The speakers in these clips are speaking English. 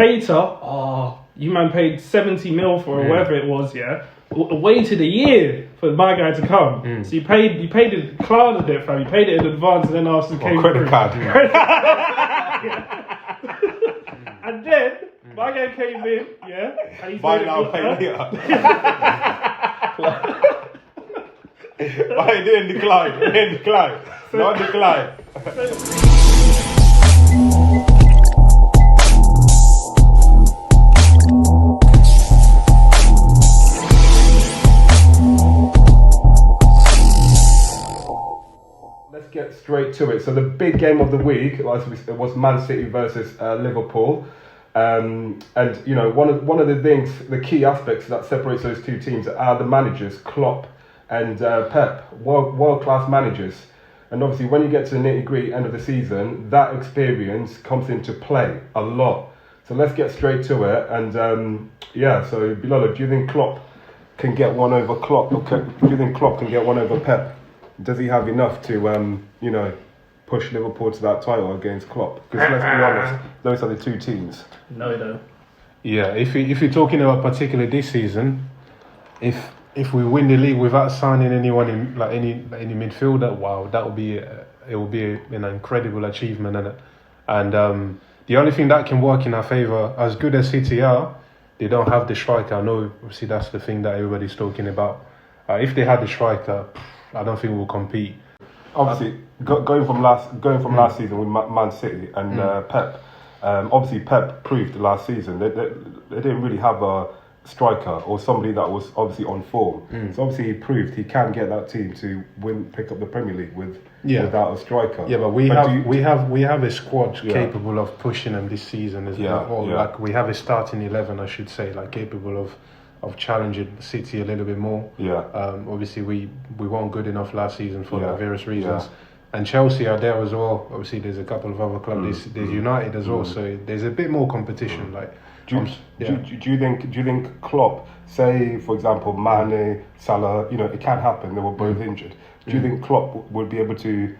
Later, you man paid 70 mil for whatever it was, yeah. Waited a year for my guy to come. So you paid it, clouded it, fam. You paid it in advance, and then after it came credit through. card. And then my guy came in, yeah. And he's Buy made now, it pay good, later. Why you didn't decline? You didn't decline. Not decline. Let's get straight to it. So the big game of the week was Man City versus Liverpool. And you know, one of the things, the key aspects that separates those two teams are the managers, Klopp and Pep, world-class managers. And obviously when you get to the nitty-gritty end of the season, that experience comes into play a lot. So let's get straight to it. And so Bilal, do you think Klopp can get one over Klopp? Do you think Klopp can get one over Pep? Does he have enough to push Liverpool to that title against Klopp? Because let's be honest, those are the two teams. No, he don't. Yeah, if you're talking about particularly this season, if we win the league without signing anyone in any midfielder, wow, it will be an incredible achievement, and the only thing that can work in our favour, as good as City are, they don't have the striker. I know, obviously, that's the thing that everybody's talking about. If they had the striker, I don't think we'll compete. Obviously, going from last season with Man City and Pep. Obviously, Pep proved last season they didn't really have a striker or somebody that was obviously on form. So obviously he proved he can get that team to pick up the Premier League without a striker. Yeah, but we have a squad capable of pushing them this season as well. Like we have a starting 11, I should say, like capable of challenging City a little bit more. Yeah. Obviously we weren't good enough last season for various reasons. Yeah. And Chelsea are there as well. Obviously, there's a couple of other clubs. There's United as well. So there's a bit more competition. Like, do you think Klopp, say for example, Mane, Salah, it can happen. They were both injured. Do you think Klopp would be able to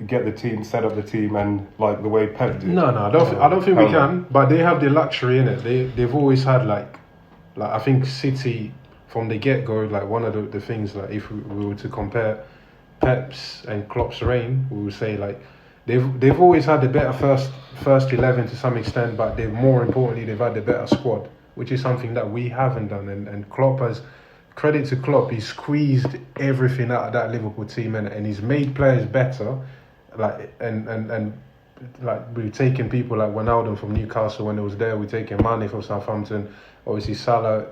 get the team, set up the team, and like the way Pep did? No, I don't think we can. But they have the luxury in it. They've always had like I think City from the get go. Like one of the things, like if we were to compare Pep's and Klopp's reign, we would say like they've always had the better first 11 to some extent, but more importantly they've had the better squad, which is something that we haven't done. And Klopp has, credit to Klopp, he squeezed everything out of that Liverpool team and he's made players better. Like and like we've taken people like Wijnaldum from Newcastle when it was there. We've taken Mane from Southampton, obviously Salah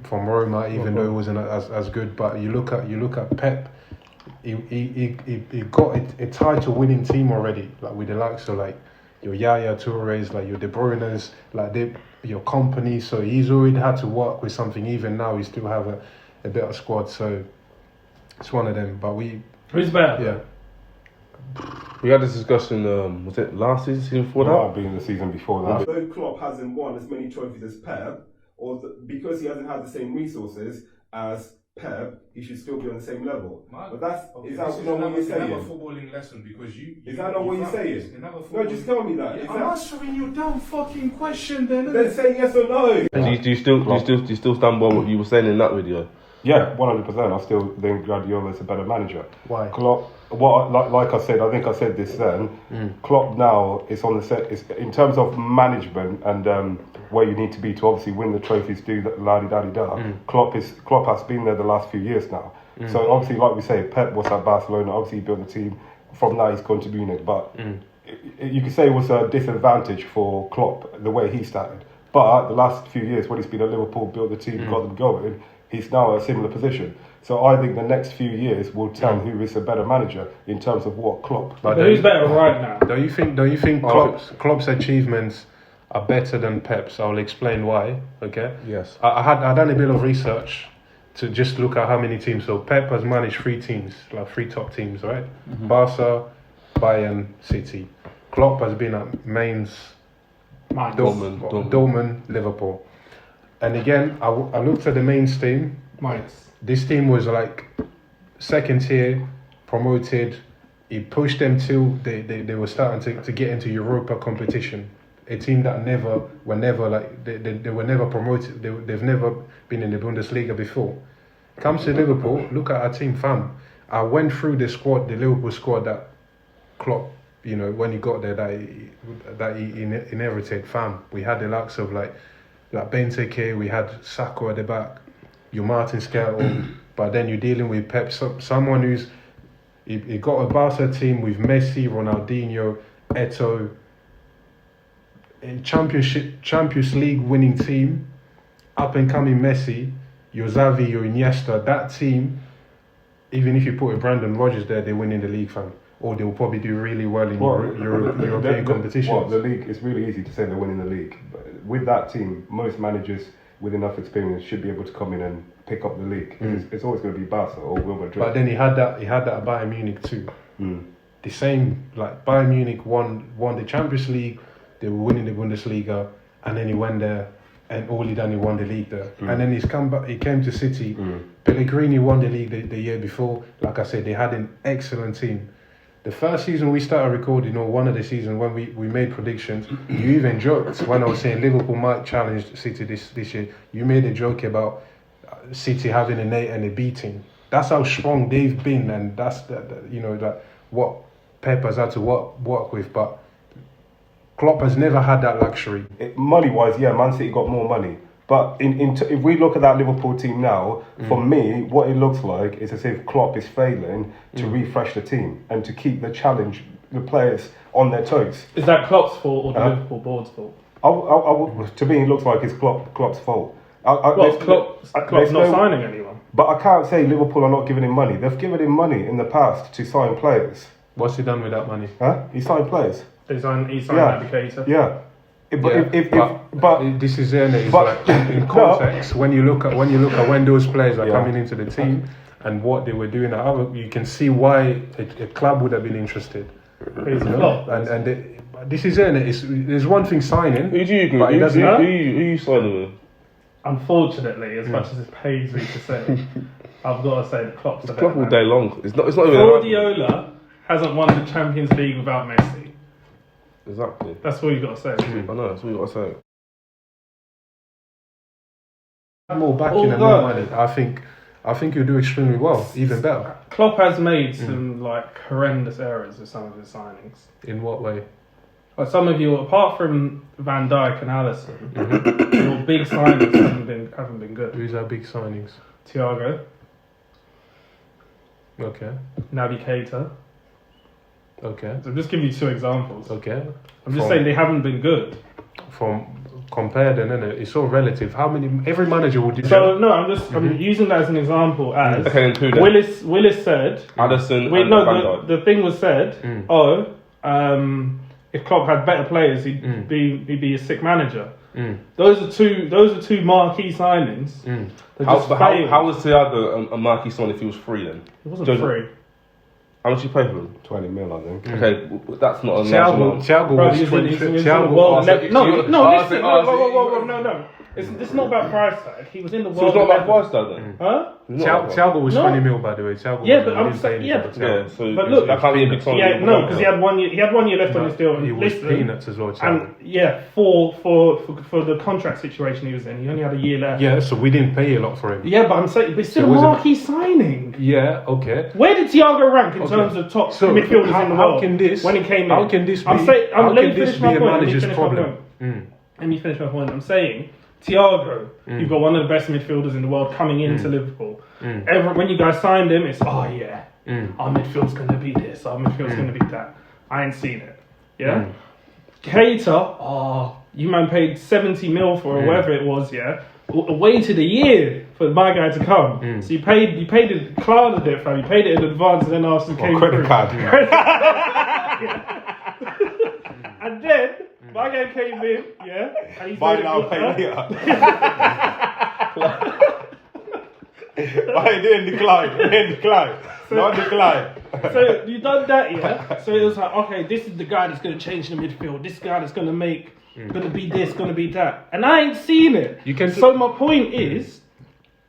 from Roma, even though it wasn't as good. But you look at Pep. He got a title-winning team already, like with the likes of like your Yaya Touré's, like your De Bruyne's, like your company. So he's already had to work with something. Even now, he still have a better squad. So it's one of them. But who's better? Yeah. We had this discussion. Was it last season before that? Might have been the season before that. Though Klopp hasn't won as many trophies as Pep, because he hasn't had the same resources as Pep, he should still be on the same level. But is that not what you're saying? Another footballing lesson, because is that not what you're saying? No, just tell me that. I'm answering your damn fucking question then. Then say yes or no. Do you still stand by what you were saying in that video? Yeah, 100%. I still think Guardiola's a better manager. Why? Klopp, like I said, I think I said this then. Klopp now is on the set. Is in terms of management and where you need to be to obviously win the trophies, do the la-di-da-di-da. Klopp has been there the last few years now. So obviously, like we say, Pep was at Barcelona. Obviously, he built the team. From that, he's gone to Munich. But you could say it was a disadvantage for Klopp the way he started. But the last few years, when he's been at Liverpool, built the team, got them going, he's now in a similar position. So I think the next few years will tell who is a better manager in terms of what Klopp. But who's better right now? Don't you think Klopp's achievements are better than Pep's? I'll explain why. Okay. Yes. I done a bit of research to just look at how many teams. So Pep has managed 3 teams, like 3 top teams, right? Barca, Bayern, City. Klopp has been at Mainz, Dortmund, Liverpool. And again, I looked at the Mainz team. This team was like second tier, promoted. He pushed them till they were starting to get into Europa competition. a team that were never like they were never promoted. They've never been in the Bundesliga before. Comes to Liverpool, look at our team, fam. I went through the Liverpool squad that Klopp, when he got there, that he inherited, fam. We had the likes of like Benteke, we had Sacco at the back, your Martin Skertel, but then you're dealing with Pep, someone who's he got a Barca team with Messi, Ronaldinho, Eto'o, a Champions League winning team, up and coming Messi, your Xavi, your Iniesta. That team, even if you put a Brandon Rodgers there, they win in the league, fam. Or they will probably do really well in European competitions. Well, the league, it's really easy to say they're winning the league. But with that team, most managers with enough experience should be able to come in and pick up the league. It's always going to be Barca or Real Madrid. But then he had that at Bayern Munich too. The same, like Bayern Munich won the Champions League, they were winning the Bundesliga, and then he went there, and all he won the league there. And then he's come back. He came to City. Pellegrini won the league the year before. Like I said, they had an excellent team. The first season we started recording, or one of the seasons when we made predictions, you even joked when I was saying Liverpool might challenge City this year. You made a joke about City having an A and a B team. That's how strong they've been, and that's what Pep has had to work with. But Klopp has never had that luxury. Money-wise, yeah, Man City got more money. But if we look at that Liverpool team now, for me, what it looks like is as if Klopp is failing to refresh the team and to keep the players on their toes. Is that Klopp's fault or the Liverpool board's fault? To me, it looks like it's Klopp's fault. Klopp's not signing anyone. But I can't say Liverpool are not giving him money. They've given him money in the past to sign players. What's he done with that money? He signed players. He signed Navigator. Yeah. But this is like in context. When you look at when those players are coming into the team and what they were doing, you can see why a club would have been interested. This is there's one thing signing. Who do you agree? But Who you signing with? Unfortunately, as much as it pains me to say, I've got to say that Klopp's a Klopp all day long. It's not even. Guardiola hasn't won the Champions League without Messi. Exactly. That's all you got to say. I know. That's all you got to say. More backing and more money. I think you'll do extremely well, even better. Klopp has made some horrendous errors with some of his signings. In what way? Like some of you, apart from Van Dijk and Alisson, your big signings haven't been good. Who's our big signings? Thiago. Okay. Navigator. Okay. So I'm just giving you two examples. Okay. I'm just saying they haven't been good. Compared, and then it's all relative. How many? Every manager would do. So no, I'm using that as an example. As include Willis said. Addison. The thing was said. If Klopp had better players, he'd be a sick manager. Those are two marquee signings. How was Thiago a marquee sign if he was free then? It wasn't free. How much you pay for him? 20 mil, I think. Okay, that's not a large amount. Thiago was 20. No. It's not about price tag. He was in the world. So it's not about price tag then? Huh? Thiago was 20 mil, by the way. But I'm saying, so but look, that can't be a big sign. Because he had 1 year. He had 1 year left on his deal. He was peanuts as well. And for the contract situation he was in, he only had a year left. Yeah, so we didn't pay a lot for him. Yeah, but I'm saying, but it's still a marquee signing. Yeah, okay. Where did Thiago rank in terms of top midfielders in the world? When he came in, how can this be? Let me finish my point. Manager's problem? Let me finish my point. I'm saying, Thiago, you've got one of the best midfielders in the world coming into Liverpool. When you guys signed him, it's our midfield's going to be this, our midfield's going to be that. I ain't seen it. Yeah? Keita, you man paid 70 mil for or whatever it was, waited a year for my guy to come. So you paid it, clouded it, fam. You paid it in advance, and then after came credit card. And then my guy came in, and he's Buy now, pay later. Why didn't decline? Not decline. So you done that, So it was like, okay, this is the guy that's going to change the midfield. This guy that's going to make, going to be this, going to be that, and I ain't seen it. So my point is,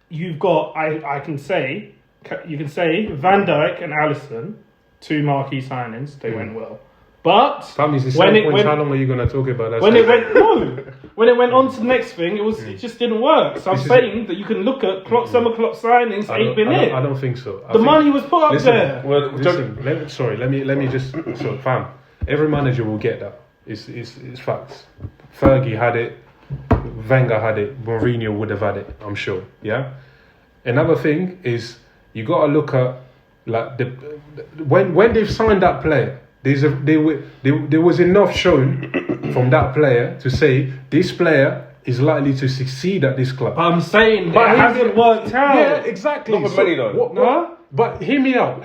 you've got, you can say Van Dijk and Alisson, two marquee signings. They went well. But Fam, is the when same it points, went, how long are you gonna talk about that? when it went on to the next thing, it just didn't work. So I'm saying that you can look at summer Klopp signings ain't been it. I don't think so. The money was put up there. Well, Let me just so fam. Every manager will get that. It's facts. Fergie had it. Wenger had it. Mourinho would have had it. I'm sure. Yeah. Another thing is you gotta look at like when they've signed that player. There was enough shown from that player to say this player is likely to succeed at this club. I'm saying that it hasn't worked out. Yeah, exactly. Not for many though. What? But hear me out.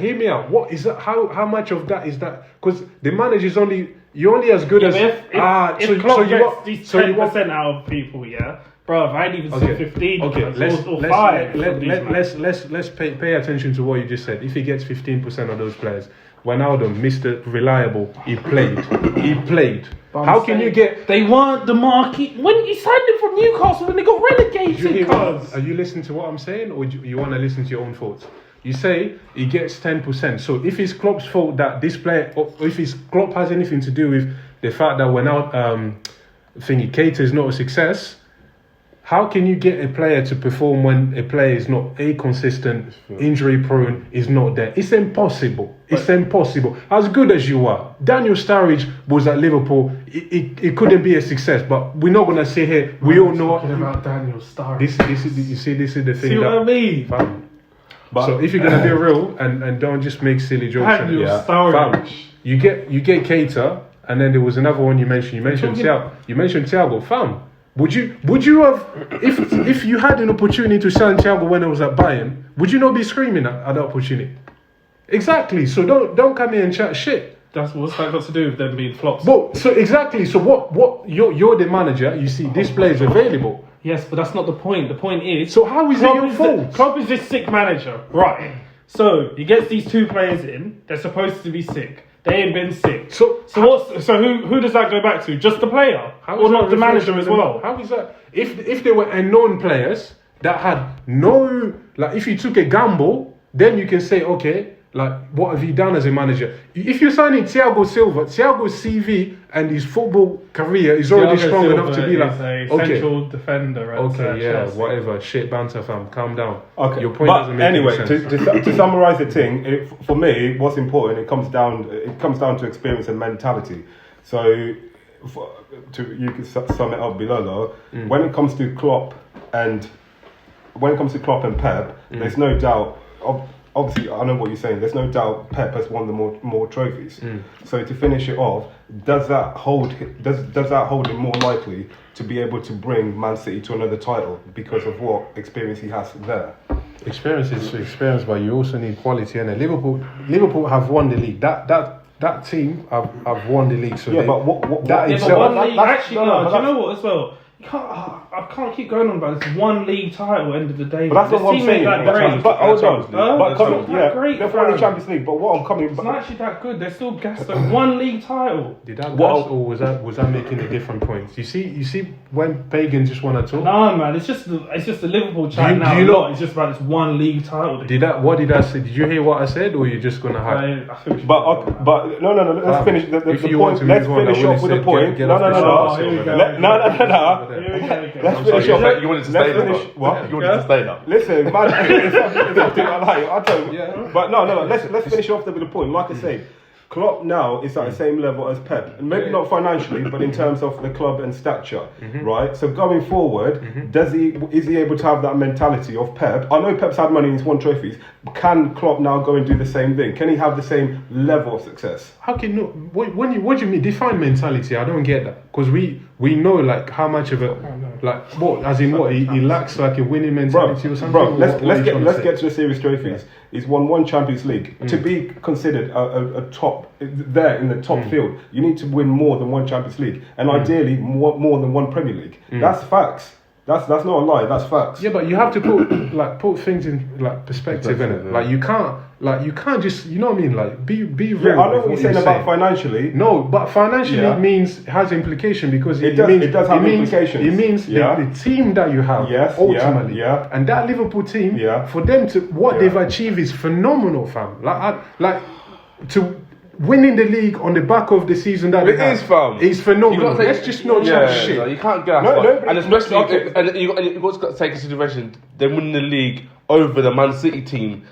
What is that? How much of that is that? Because the manager's you're only as good as. If Klopp gets these 10% out of people, yeah, bro, I ain't even said 15. Okay, or 5. Let's pay attention to what you just said. If he gets 15% of those players, Wijnaldum, Mr. Reliable, he played. How can you get? They weren't the market when you signed him from Newcastle when they got relegated. Are you listening to what I'm saying, or you want to listen to your own thoughts? You say he gets 10%. So if it's Klopp's fault that this player, or if it's Klopp has anything to do with the fact that we're now Keita is not a success, how can you get a player to perform when a player is not consistent, injury prone, is not there? It's impossible. It's impossible. As good as you are, Daniel Sturridge was at Liverpool. It couldn't be a success, but we're not gonna sit here. We all know about Daniel Sturridge. This is the thing. See what I mean? But so if you're gonna be real and don't just make silly jokes, Daniel Sturridge. You get Keita, and then there was another one you mentioned. You mentioned Thiago. Fam. Would you have if you had an opportunity to sign Thiago when I was at Bayern? Would you not be screaming at that opportunity? Exactly. So don't come here and chat shit. What's that got to do with them being flops? But so exactly. So what? You're the manager. You see this player is available. Yes, but that's not the point. The point is. So how is it your fault? Klopp is this sick manager, right? So he gets these 2 players in. They're supposed to be sick. They ain't been sick. So who does that go back to? Just the player, or not the manager as well? How is that? If they were unknown players that had no, like, if you took a gamble, then you can say, okay, like, what have you done as a manager? If you're signing Thiago Silva, Thiago's CV and his football career is already strong enough to be like, central defender. Whatever. Shit, banter, fam. Calm down. Okay, your point but doesn't make anyway, any sense. to summarize the thing, for me, what's important, it comes down to experience and mentality. So, you can sum it up below. When it comes to Klopp and Pep, there's no doubt. Obviously, I know what you're saying. There's no doubt Pep has won the more trophies. So to finish it off, does that hold him more likely to be able to bring Man City to another title because of what experience he has there? Experience is experience, but you also need quality. And Liverpool have won the league. That team have won the league. So but what that is one league. Actually, do you know what as well? I can't keep going on about this one league title. End of the day, but that's not what I'm saying. But hold on, they're for the Champions League. But what I'm coming, it's not actually that good. They're still gassed on one league title. Did that gas, or was that making a different point? You see when Pagan just want to talk. No, man, it's just the Liverpool chat now. Do you know? It's just about this one league title. What did I say? Did you hear what I said, or you're just gonna hide? But no. Let's finish the point. Let's finish off with the point. No. Let's finish off. You wanted to stay now. What? You wanted to stay now. Listen, man, it's up to you. I don't. Yeah. But no. Let's finish off with the point. Like I say, Klopp now is at the same level as Pep, and maybe not financially, but in terms of the club and stature, right? So going forward, is he able to have that mentality of Pep? I know Pep's had money and he's won trophies. Can Klopp now go and do the same thing? Can he have the same level of success? How can no? What do you mean? Define mentality. I don't get that, because we know like how much of it, like what, as in what he lacks like a winning mentality or something. Bro, let's get to the serious trophies. He's won 1 Champions League. To be considered a top there in the top field, you need to win more than 1 Champions League, and ideally more than 1 Premier League. That's facts. That's not a lie. That's facts. Yeah, but you have to put things in like perspective in it. Like you can't just, you know what I mean? Like be real. Yeah, I know what you're saying about financially. No, but financially has implication, because it does have implications. It means the team that you have ultimately. And that Liverpool team, for them to what they've achieved is phenomenal, fam. winning the league on the back of the season that It is, fam. is phenomenal. You gotta take- Let's just not Yeah, chat shit. no, you can't get No, that. nobody- And especially, okay. and you got to take into consideration them winning the league over the Man City team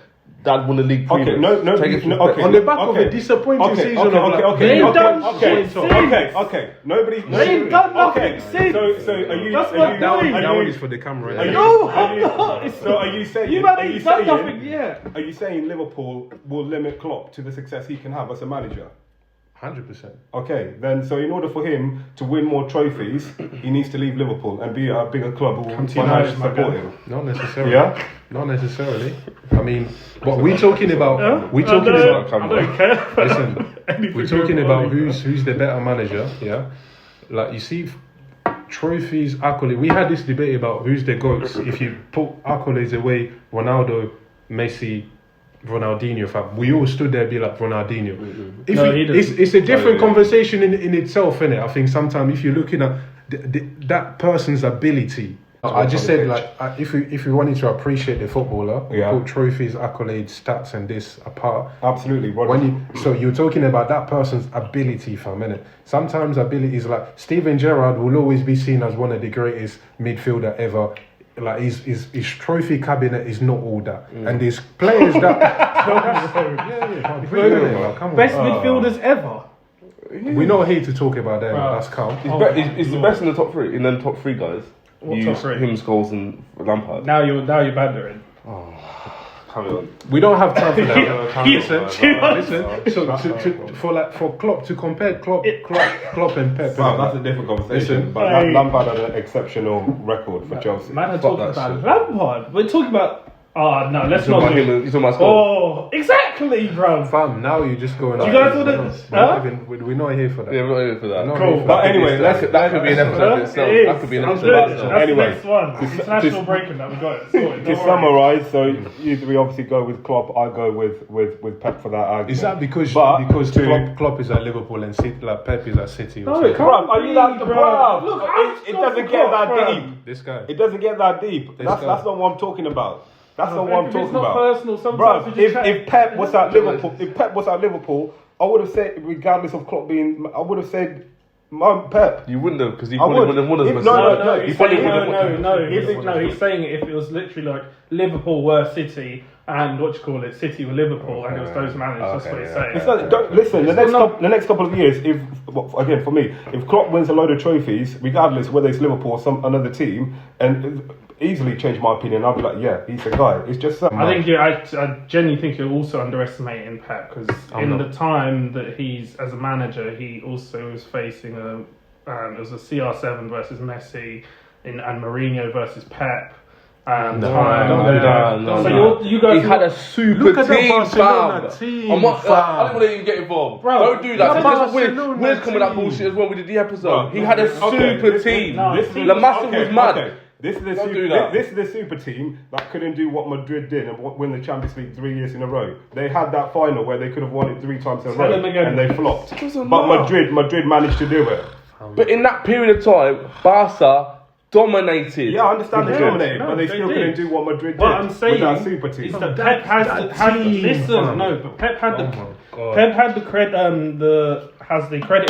that won the league previous. Okay, no, Take it no, from- okay. On the back of Okay. a disappointing season of like, They've done okay, shit okay. Nobody. They've done nothing since. So are you? That's are my you, point. are that one you- is for the camera. Are you, No, are you, I'm not. So are you saying? You man are you ain't done saying? nothing yet. Are you saying Liverpool will limit Klopp to the success he can have as a manager? 100%. Okay, then so in order for him to win more trophies, he needs to leave Liverpool and be at a bigger club who will to United, financially support my him. Not necessarily. Yeah? Not necessarily. I mean, what we're talking about. We're talking I about. don't care. Listen, Anything we're talking goes about on. who's the better manager. Yeah, like you see, trophies, accolades. We had this debate about who's the goats. If you put accolades away, Ronaldo, Messi, Ronaldinho, fam. We all stood there and be like Ronaldinho. If No, it- he doesn't. it's a different yeah. conversation in itself, innit? I think sometimes if you're looking at that person's ability. I just said like if we wanted to appreciate the footballer, we Yeah. put trophies, accolades, stats, and this apart. Absolutely. So you're talking about that person's ability for a minute. Sometimes ability is like Steven Gerrard will always be seen as one of the greatest midfielder ever. Like his trophy cabinet is not all that, and there's players that. Come on. Best midfielders ever. We're not here to talk about them. Bruh. That's calm. He's the best in the top three. In the top three guys, What you top use three? him, Scholes, and Lampard. Now you're bandering. Carry on. We don't have time for that. Yeah. Listen. So for Klopp to compare Klopp and Pep. Wow, that's a different conversation. Listen. But Hey. Lampard had an exceptional record for Chelsea. Man, are Fuck talking that about Lampard. We're talking about. Oh no, let's He's talking not. about him. He's talking about Scholes. Oh, exactly, bro. Fam, now you're just going. You guys wanna- huh? We're not here for that. Yeah, we're not here for that. No. Cool. But anyway, that could be an episode in itself. It is. That could be an That's episode in it. itself. That's Anyway, the next one. International breaking that we got. It sorted. To Don't worry. summarise, so we obviously go with Klopp. I go with Pep for that argument. Is that because But to- Klopp is at Liverpool and City, like Pep is at City? Or No, something? it can't Bruv, are you that be, bruv? bruv. Look, It doesn't get that deep. This guy. It doesn't get that deep. This That's guy. not what I'm talking about. That's not what I'm It's talking not about. personal. Sometimes Bruv, we just chat. if Pep was at Liverpool, I would have said, regardless of Klopp being, I would have said, Pep. You wouldn't have, because he I probably would. wouldn't have won If- as No, He he's probably saying, would've- he's saying it if it was literally like Liverpool were City and City were Liverpool and it was those managers. That's what he's saying. It's not, don't, listen, the next couple of years, again for me, if Klopp wins a load of trophies, regardless whether it's Liverpool or another team, and easily change my opinion, I'll be like, yeah, he's the guy. It's just something. I think I genuinely think you're also underestimating Pep because the time that he's as a manager, he also was facing it was a CR7 versus Messi and Mourinho versus Pep. So you guys He had a super Look at that team, Barcelona fam. team, I don't fam. want to even get involved. Bro, Don't do that. that Barcelona We're coming that team. bullshit as well. We did the episode. Bro, He had a super team. No, La Massa was mad. Okay. This is the Don't do that. this is the super team that couldn't do what Madrid did and win the Champions League 3 years in a row. They had that final where they could have won it 3 times in a Tell row them again. and they flopped. doesn't But matter. Madrid managed to do it. But in that period of time, Barca dominated. Yeah, I understand they did. dominated, No, but they they still did. couldn't do what Madrid did What I'm saying with that super team. is that Pep had team, listen, fam. no, but Pep had Oh my God. Pep had the credit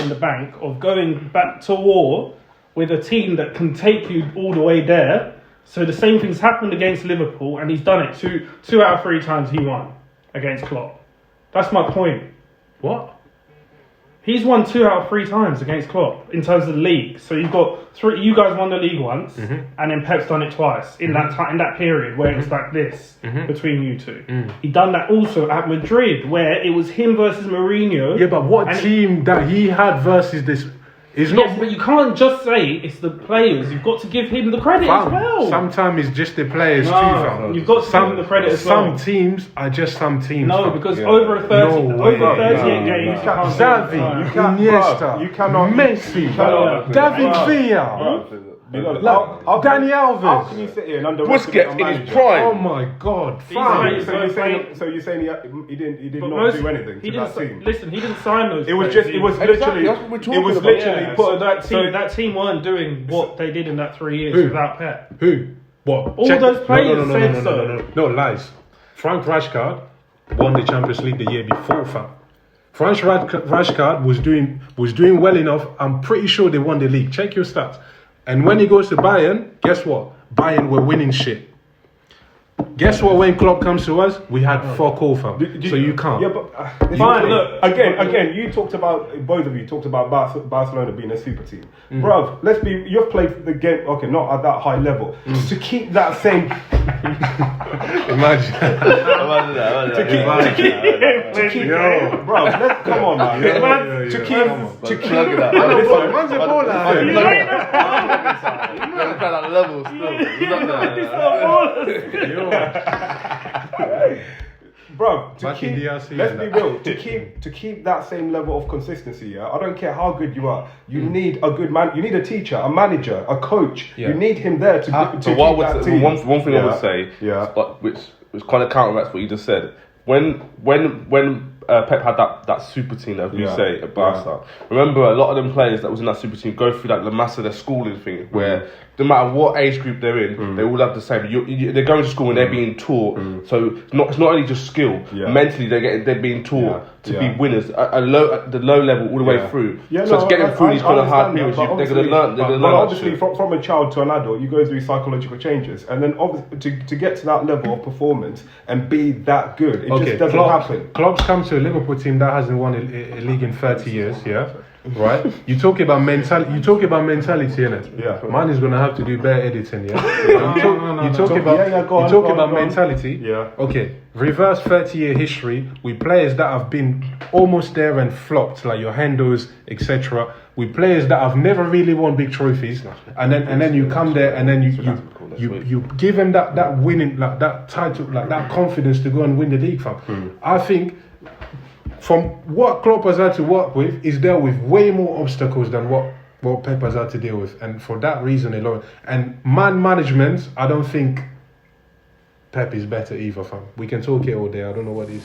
in the bank of going back to war with a team that can take you all the way there. So the same thing's happened against Liverpool, and he's done it two out of 3 times he won against Klopp. That's my point. What? He's won 2 out of 3 times against Klopp in terms of the league. So you've got 3. You guys won the league once, and then Pep's done it twice in that time, in that period where it was like this between you two. He done that also at Madrid, where it was him versus Mourinho. Yeah, but what And team that he had versus this is Yes, not. but you can't just say it's the players. You've got to give him the credit as well. Sometimes it's just the players No, too, fam. you've got to give him the credit as well. Some teams are just some teams. No, fam. because Yeah. over 30, No way. over 38 No, games, no. you can't Xavi, say can't- Iniesta, bruv, you cannot- Messi, you cannot- David bruv, Villa, You know, like Dani How Alves. can you sit here and underestimate Busquets a in manager? his prime. Oh my God, These fam. guys- So you're saying he did But not most- do anything he to that didn't team? listen, he didn't sign those. It was players. just it was Exactly, literally that's what we're talking it was about. literally Yeah, put so so that team weren't doing what they did in that 3 years Who? without Pep. Who? What? All those players said no, so. No, lies. Frank Rijkaard won the Champions League the year before, fam. Franz Rijkaard was doing well enough. I'm pretty sure they won the league. Check your stats. And when he goes to Bayern, guess what? Bayern were winning shit. Guess what? When Klopp comes to us, we had fuck all, fam. So you can't. Yeah, but Fine, look. again, you talked about, both of you talked about Barcelona being a super team, bruv. You've played the game. Okay, not at that high level. To keep that same. Imagine. To keep, bro. Come on, man. To keep. Man's a baller. Bro, Back in DRC, let's be real. To keep that same level of consistency, yeah. I don't care how good you are. You need a good man. You need a teacher, a manager, a coach. Yeah. You need him there to So keep what that would team. one thing I would say, Yeah. which kind of counteracts what you just said. When Pep had that super team, as we say, at Barca. Remember, a lot of them players that was in that super team go through the mass of their schooling thing, where no matter what age group they're in, they all have the same. They're going to school and they're being taught. So it's not only just skill. Yeah. Mentally, they're being taught to be winners at the low level all the way through. Yeah, So no, to get them through these kind of hard understand periods, that, they're going to learn. They're going to but learn. obviously, from a child to an adult, you go through psychological changes, and then obviously to get to that level of performance and be that good, it just doesn't happen. Klopp's come to a Liverpool team that hasn't won a league in 30 years, yeah? Right? You talk about mentality, innit? Yeah. Man is gonna have to do better editing, yeah? You talk about mentality. Yeah. Okay, reverse 30-year history with players that have been almost there and flopped, like your Hendos, etc. With players that have never really won big trophies, and then you come there and then you give them that winning, like that title, like that confidence to go and win the league, fam. I think from what Klopp has had to work with, is dealt with way more obstacles than what Pep has had to deal with, and for that reason alone, and man management, I don't think Pep is better either, fam. We can talk it all day. I don't know what it is.